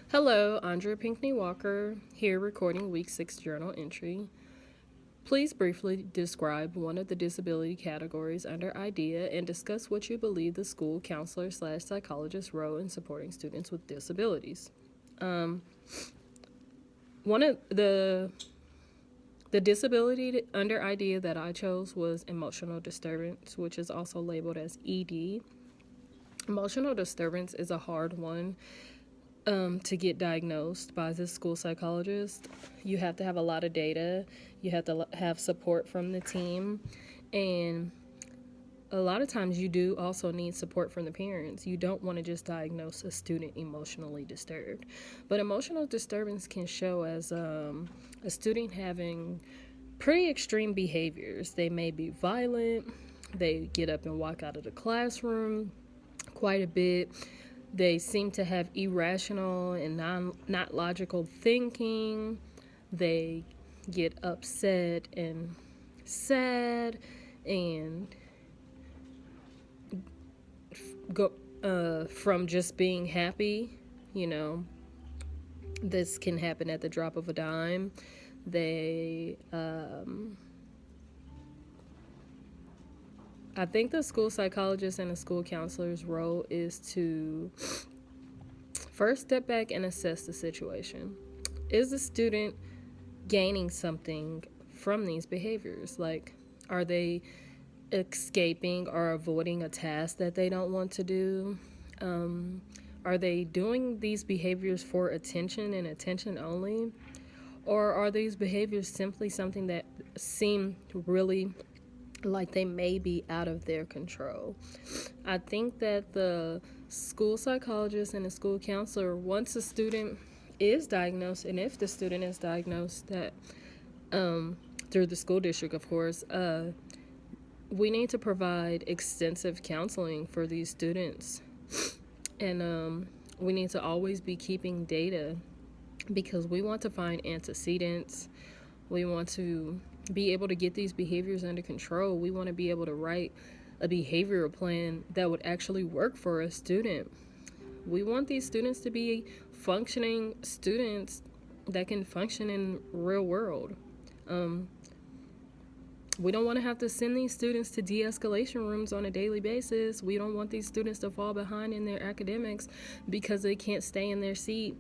Hello, Andrea Pinkney-Walker, here recording week 6 journal entry. Please briefly describe one of the disability categories under IDEA and discuss what you believe the school counselor/psychologist's role in supporting students with disabilities. One of the disability under IDEA that I chose was emotional disturbance, which is also labeled as ED. Emotional disturbance is a hard one to get diagnosed by the school psychologist. You have to have a lot of data. You have to have support from the team. And a lot of times you do also need support from the parents. You don't want to just diagnose a student emotionally disturbed. But emotional disturbance can show as a student having pretty extreme behaviors. They may be violent. They get up and walk out of the classroom quite a bit. They seem to have irrational and not logical thinking. They get upset and sad and go from just being happy. This can happen at the drop of a dime. I think the school psychologist and the school counselor's role is to first step back and assess the situation. Is the student gaining something from these behaviors? Like, are they escaping or avoiding a task that they don't want to do? Are they doing these behaviors for attention and attention only? Or are these behaviors simply something that seem really like they may be out of their control? I think that the school psychologist and the school counselor, once a student is diagnosed, and if the student is diagnosed that through the school district, of course, we need to provide extensive counseling for these students. And we need to always be keeping data because we want to find antecedents. We want to be able to get these behaviors under control. We want to be able to write a behavioral plan that would actually work for a student. We want these students to be functioning students that can function in real world. We don't want to have to send these students to de-escalation rooms on a daily basis. We don't want these students to fall behind in their academics because they can't stay in their seat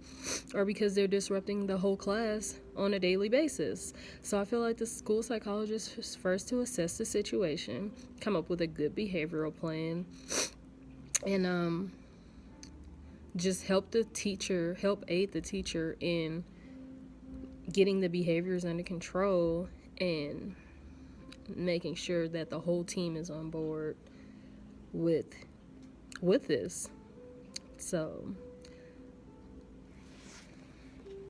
or because they're disrupting the whole class on a daily basis. So I feel like the school psychologist is first to assess the situation, come up with a good behavioral plan, and just help aid the teacher in getting the behaviors under control and making sure that the whole team is on board with this. So